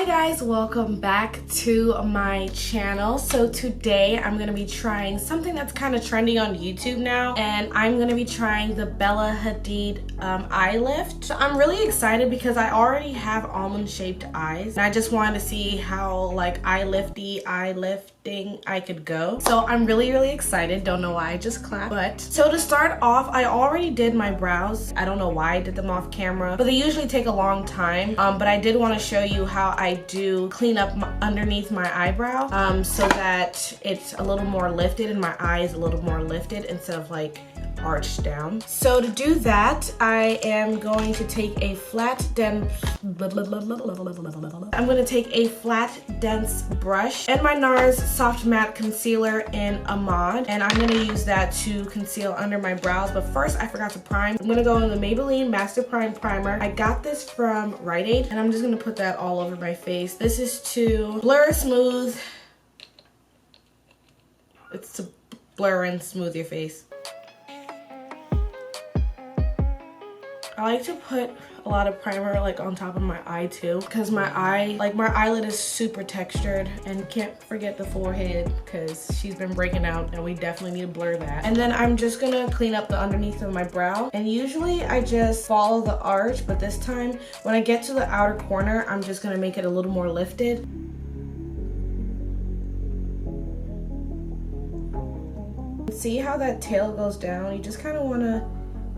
guys, welcome back to my channel. So today I'm gonna be trying something that's kind of trendy on YouTube now, and I'm gonna be trying the Bella Hadid eye lift. So I'm really excited because I already have almond shaped eyes and I just wanted to see how like eye lifting I could go. So I'm really excited. Don't know why I just clapped. But so to start off, I already did my brows. I don't know why I did them off camera, but they usually take a long time. But I did want to show you how I do clean up underneath my eyebrow so that it's a little more lifted and my eye is a little more lifted instead of like arched down. So to do that, I am going to take a flat dense brush and my NARS Soft Matte Concealer in Ahmad, and I'm going to use that to conceal under my brows. But first, I forgot to prime. I'm going to go in the Maybelline Master Prime Primer. I got this from Rite Aid, and I'm just going to put that all over my face. This is to blur, smooth. It's to blur and smooth your face. I like to put a lot of primer like on top of my eye too, because my eyelid is super textured, and can't forget the forehead because she's been breaking out and we definitely need to blur that. And then I'm just gonna clean up the underneath of my brow, and usually I just follow the arch, but this time when I get to the outer corner, I'm just gonna make it a little more lifted. See how that tail goes down? You just kind of want to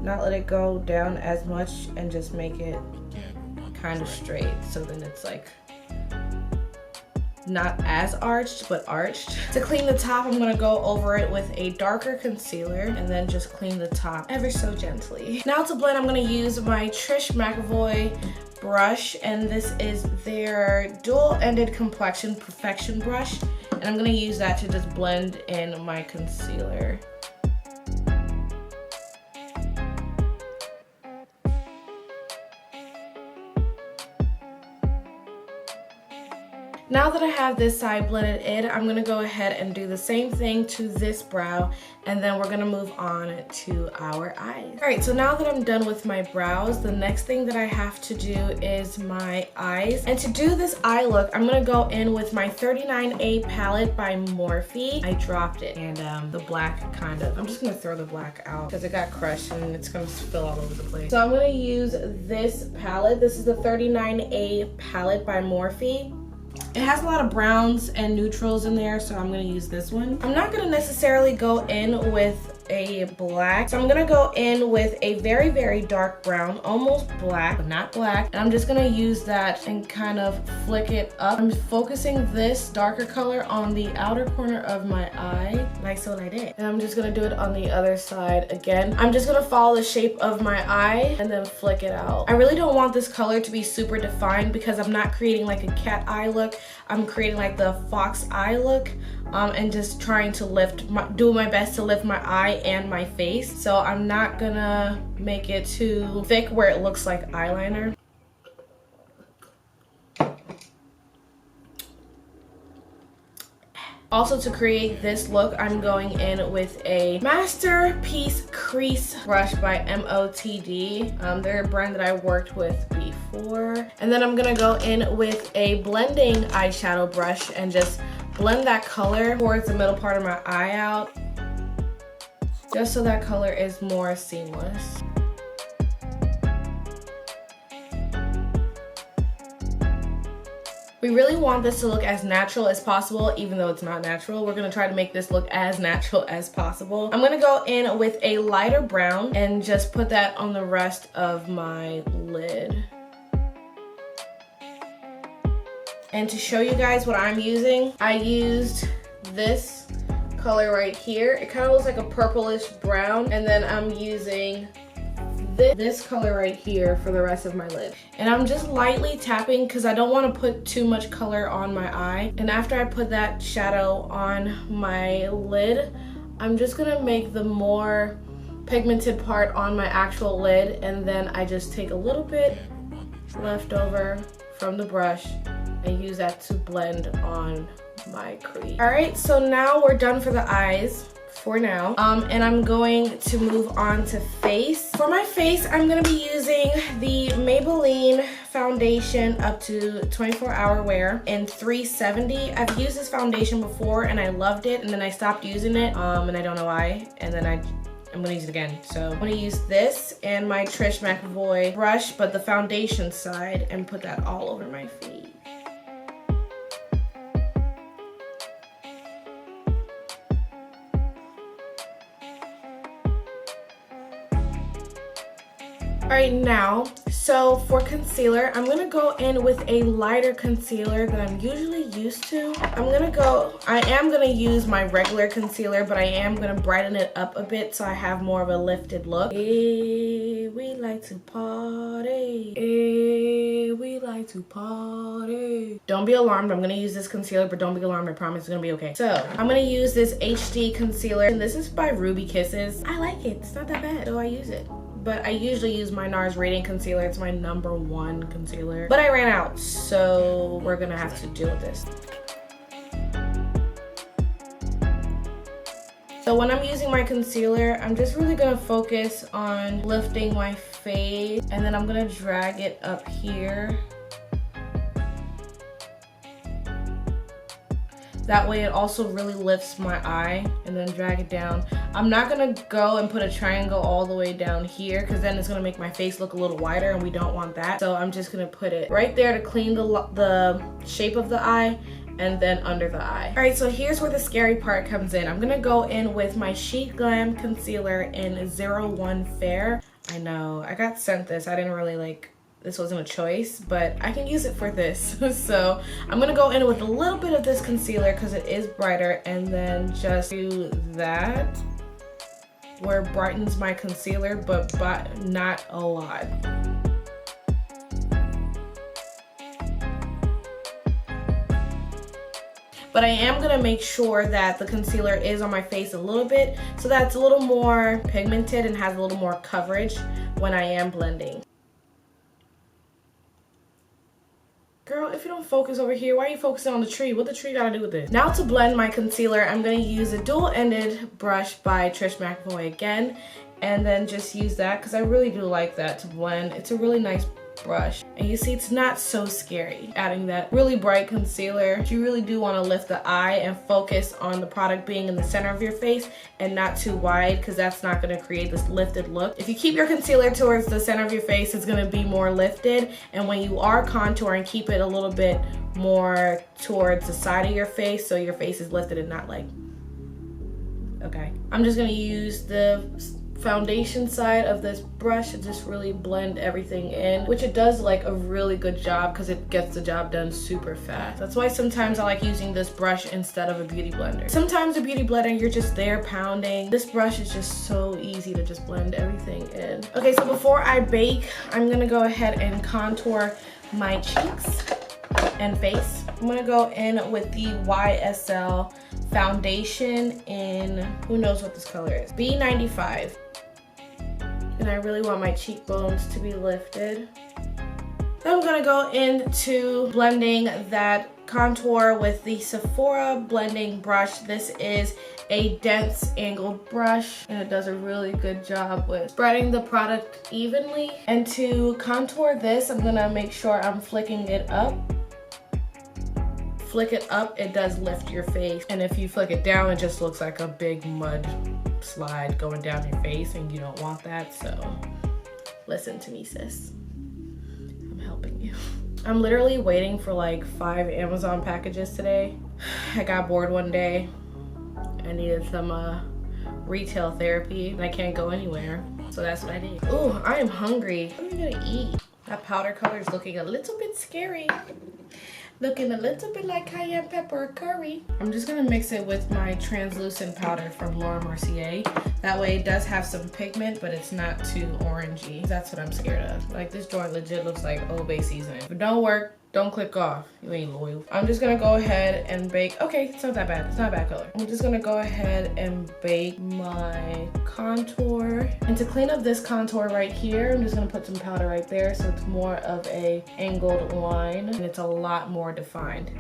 not let it go down as much and just make it kind of straight, so then it's like not as arched but arched. To clean the top, I'm going to go over it with a darker concealer and then just clean the top ever so gently. Now to blend, I'm going to use my Trish McAvoy brush, and this is their dual-ended complexion perfection brush, and I'm going to use that to just blend in my concealer. Now that I have this side blended in, I'm gonna go ahead and do the same thing to this brow, and then we're gonna move on to our eyes. All right, so now that I'm done with my brows, the next thing that I have to do is my eyes. And to do this eye look, I'm gonna go in with my 39A palette by Morphe. I dropped it, and the black I'm just gonna throw the black out because it got crushed and it's gonna spill all over the place. So I'm gonna use this palette. This is the 39A palette by Morphe. It has a lot of browns and neutrals in there, so I'm going to use this one. I'm not going to necessarily go in with a black, so I'm going to go in with a very dark brown, almost black, but not black. And I'm just going to use that and kind of flick it up. I'm focusing this darker color on the outer corner of my eye, like so I did. And I'm just going to do it on the other side again. I'm just going to follow the shape of my eye and then flick it out. I really don't want this color to be super defined because I'm not creating like a cat eye look. I'm creating like the fox eye look, and just trying to do my best to lift my eye and my face. So I'm not gonna make it too thick where it looks like eyeliner. Also, to create this look, I'm going in with a Masterpiece Crease brush by MOTD. They're a brand that I worked with before. And then I'm gonna go in with a blending eyeshadow brush and just blend that color towards the middle part of my eye out, just so that color is more seamless. We really want this to look as natural as possible, even though it's not natural. We're gonna try to make this look as natural as possible. I'm gonna go in with a lighter brown and just put that on the rest of my lid. And to show you guys what I'm using, I used this color right here. It kind of looks like a purplish brown, and then I'm using this color right here for the rest of my lid. And I'm just lightly tapping because I don't want to put too much color on my eye. And after I put that shadow on my lid, I'm just gonna make the more pigmented part on my actual lid, and then I just take a little bit left over from the brush and use that to blend on my crease. All right, so now we're done for the eyes. for now. And I'm going to move on to face. For my face, I'm gonna be using the Maybelline foundation up to 24-hour wear in 370. I've used this foundation before and I loved it, and then I stopped using it, and I don't know why, and then I'm gonna use it again. So I'm gonna use this and my Trish McAvoy brush, but the foundation side, and put that all over my face. All right, now, so for concealer, I'm gonna go in with a lighter concealer than I'm usually used to. I am gonna use my regular concealer, but I am gonna brighten it up a bit so I have more of a lifted look. Hey, we like to party. Hey, we like to party. Don't be alarmed, I'm gonna use this concealer, but don't be alarmed, I promise it's gonna be okay. So, I'm gonna use this HD concealer, and this is by Ruby Kisses. I like it, it's not that bad, so I use it. But I usually use my NARS Radiant Concealer. It's my #1 concealer. But I ran out, so we're gonna have to deal with this. So when I'm using my concealer, I'm just really gonna focus on lifting my face, and then I'm gonna drag it up here. That way it also really lifts my eye, and then drag it down. I'm not gonna go and put a triangle all the way down here, because then it's gonna make my face look a little wider, and we don't want that. So I'm just gonna put it right there to clean the shape of the eye, and then under the eye. All right, so here's where the scary part comes in. I'm gonna go in with my Chic Glam concealer in 01 Fair. I know, I got sent this. I didn't really like, this wasn't a choice, but I can use it for this. So I'm gonna go in with a little bit of this concealer because it is brighter, and then just do that where it brightens my concealer, but not a lot. But I am gonna make sure that the concealer is on my face a little bit, so that it's a little more pigmented and has a little more coverage when I am blending. Girl, if you don't focus over here, why are you focusing on the tree? What the tree gotta do with this? Now to blend my concealer, I'm gonna use a dual-ended brush by Trish McAvoy again, and then just use that because I really do like that to blend. It's a really nice brush, and you see it's not so scary adding that really bright concealer. You really do want to lift the eye and focus on the product being in the center of your face and not too wide, because that's not going to create this lifted look. If you keep your concealer towards the center of your face, it's going to be more lifted, and when you are contouring, keep it a little bit more towards the side of your face so your face is lifted and not like, okay. I'm just going to use the foundation side of this brush to just really blend everything in, which it does like a really good job because it gets the job done super fast. That's why sometimes I like using this brush instead of a beauty blender. Sometimes a beauty blender, you're just there pounding. This brush is just so easy to just blend everything in. Okay, so before I bake, I'm gonna go ahead and contour my cheeks and face. I'm gonna go in with the YSL foundation in, who knows what this color is, B95. And I really want my cheekbones to be lifted. Then I'm gonna go into blending that contour with the Sephora blending brush. This is a dense angled brush, and it does a really good job with spreading the product evenly. And to contour this, I'm gonna make sure I'm flicking it up. Flick it up, it does lift your face. And if you flick it down, it just looks like a big mud slide going down your face, and you don't want that, so listen to me, sis. I'm helping you. I'm literally waiting for like 5 Amazon packages today. I got bored one day. I needed some retail therapy, and I can't go anywhere, so that's what I did. Ooh, I am hungry. What are we gonna eat? That powder color is looking a little bit scary. Looking a little bit like cayenne pepper curry. I'm just gonna mix it with my translucent powder from Laura Mercier. That way it does have some pigment, but it's not too orangey. That's what I'm scared of. Like, this joint legit looks like Old Bay seasoning. If it don't work, don't click off. You ain't loyal. I'm just gonna go ahead and bake. Okay, it's not that bad. It's not a bad color. I'm just gonna go ahead and bake my contour. And to clean up this contour right here, I'm just gonna put some powder right there so it's more of a angled line and it's a lot more defined.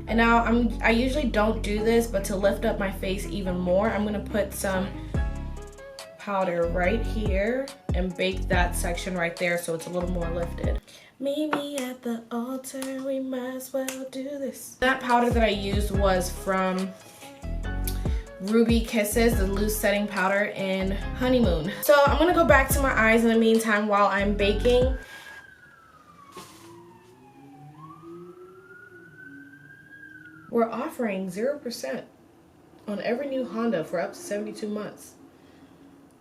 And now I usually don't do this, but to lift up my face even more, I'm gonna put some powder right here and bake that section right there so it's a little more lifted. Meet me at the altar, we might as well do this. That powder that I used was from Ruby Kisses, the loose setting powder in Honeymoon. So I'm gonna go back to my eyes in the meantime while I'm baking. We're offering 0% on every new Honda for up to 72 months.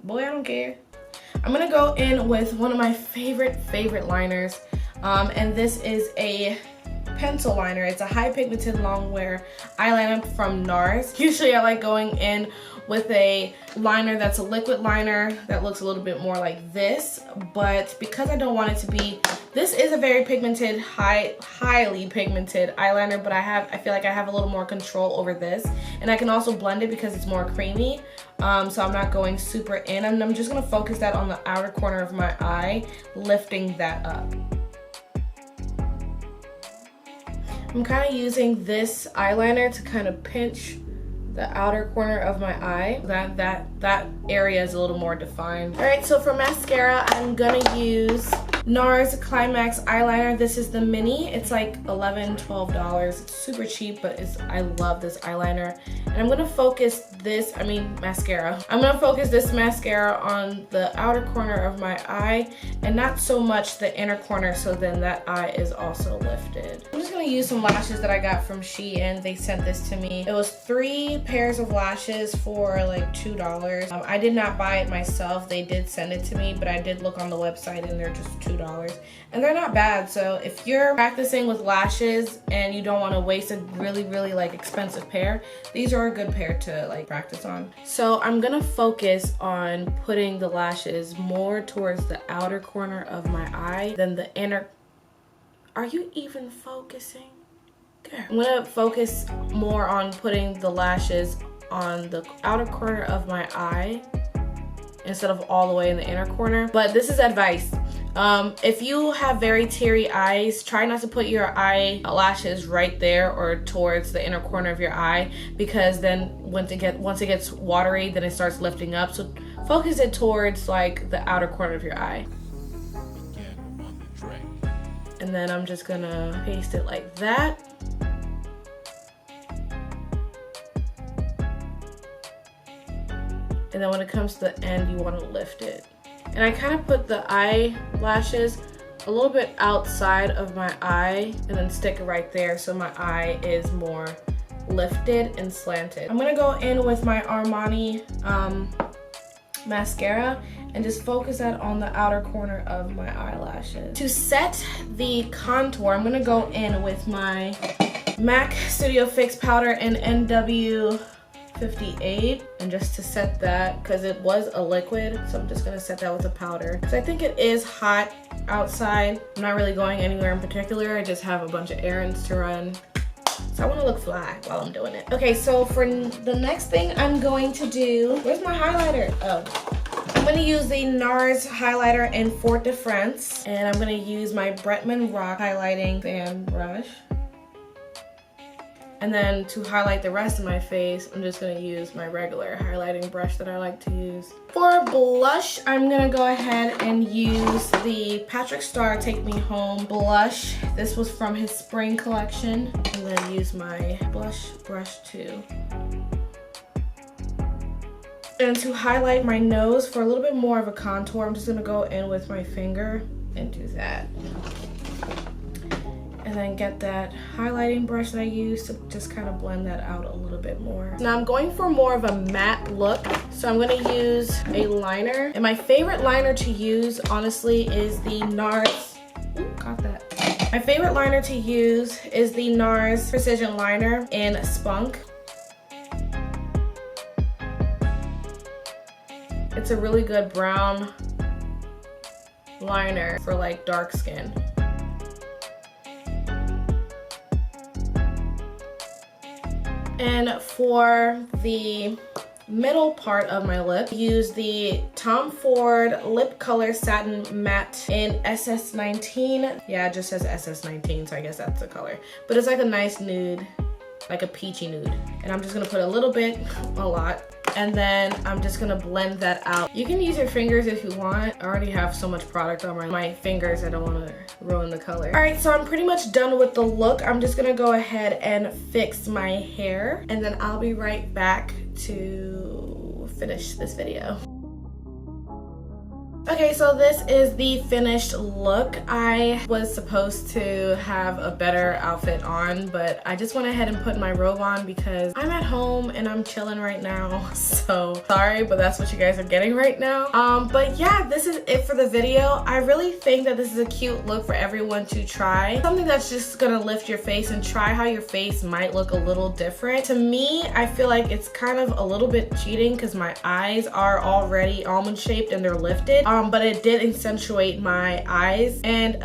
Boy, I don't care. I'm gonna go in with one of my favorite liners. And this is a pencil liner. It's a high pigmented long wear eyeliner from NARS. Usually I like going in with a liner that's a liquid liner that looks a little bit more like this, but because I don't want it to be, this is a very pigmented, highly pigmented eyeliner, but I feel like I have a little more control over this, and I can also blend it because it's more creamy. So I'm not going super in, and I'm just gonna focus that on the outer corner of my eye, lifting that up. I'm kind of using this eyeliner to kind of pinch the outer corner of my eye. That area is a little more defined. All right, so for mascara, I'm gonna use NARS Climax eyeliner. This is the mini. It's like $11, $12. It's super cheap, but I love this eyeliner. And I'm gonna focus mascara. I'm gonna focus this mascara on the outer corner of my eye and not so much the inner corner, so then that eye is also lifted. I'm just gonna use some lashes that I got from Shein. They sent this to me. It was 3 pairs of lashes for like $2. I did not buy it myself. They did send it to me, but I did look on the website and they're just $2. And they're not bad. So if you're practicing with lashes and you don't want to waste a really like expensive pair, these are a good pair to like practice on. So I'm gonna focus on putting the lashes more towards the outer corner of my eye than the inner. Are you even focusing? Girl. I'm gonna focus more on putting the lashes on the outer corner of my eye instead of all the way in the inner corner. But this is advice. If you have very teary eyes, try not to put your eyelashes right there or towards the inner corner of your eye, because then once it gets watery, then it starts lifting up. So focus it towards like the outer corner of your eye. And then I'm just gonna paste it like that. And then when it comes to the end, you want to lift it. And I kind of put the eyelashes a little bit outside of my eye and then stick it right there so my eye is more lifted and slanted. I'm gonna go in with my Armani mascara and just focus that on the outer corner of my eyelashes. To set the contour, I'm gonna go in with my MAC Studio Fix powder in NW58, and just to set that, because it was a liquid, so I'm just gonna set that with a powder. So I think it is hot outside. I'm not really going anywhere in particular. I just have a bunch of errands to run. So I want to look fly while I'm doing it. Okay, so for the next thing I'm going to do, where's my highlighter? Oh. I'm going to use the NARS highlighter in Fort de France, and I'm going to use my Bretman Rock highlighting fan brush. And then to highlight the rest of my face, I'm just gonna use my regular highlighting brush that I like to use. For blush, I'm gonna go ahead and use the Patrick Star Take Me Home blush. This was from his spring collection. I'm gonna use my blush brush too. And to highlight my nose for a little bit more of a contour, I'm just gonna go in with my finger and do that. And then get that highlighting brush that I used to just kind of blend that out a little bit more. Now I'm going for more of a matte look, so I'm gonna use a liner. And my favorite liner to use, honestly, is the NARS, ooh, got that. My favorite liner to use is the NARS Precision Liner in Spunk. It's a really good brown liner for like dark skin. And for the middle part of my lip, use the Tom Ford Lip Color Satin Matte in SS19. Yeah, it just says SS19, so I guess that's the color. But it's like a nice nude like a peachy nude. And I'm just gonna put a little bit, a lot. And then I'm just gonna blend that out. You can use your fingers if you want. I already have so much product on my fingers, I don't wanna ruin the color. All right, so I'm pretty much done with the look. I'm just gonna go ahead and fix my hair, and then I'll be right back to finish this video. Okay, so this is the finished look. I was supposed to have a better outfit on, but I just went ahead and put my robe on because I'm at home and I'm chilling right now. So sorry, but that's what you guys are getting right now. But yeah, this is it for the video. I really think that this is a cute look for everyone to try. Something that's just gonna lift your face and try how your face might look a little different. To me, I feel like it's kind of a little bit cheating because my eyes are already almond shaped and they're lifted. But it did accentuate my eyes, and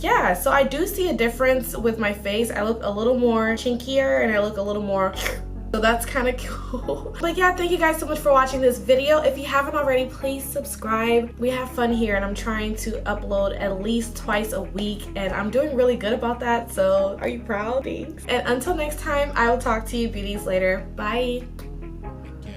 yeah, so I do see a difference with my face. I look a little more chinkier and I look a little more, so that's kind of cool. But yeah, thank you guys so much for watching this video. If you haven't already, please subscribe. We have fun here and I'm trying to upload at least twice a week, and I'm doing really good about that, so are you proud? Thanks. And until next time, I will talk to you beauties later. Bye.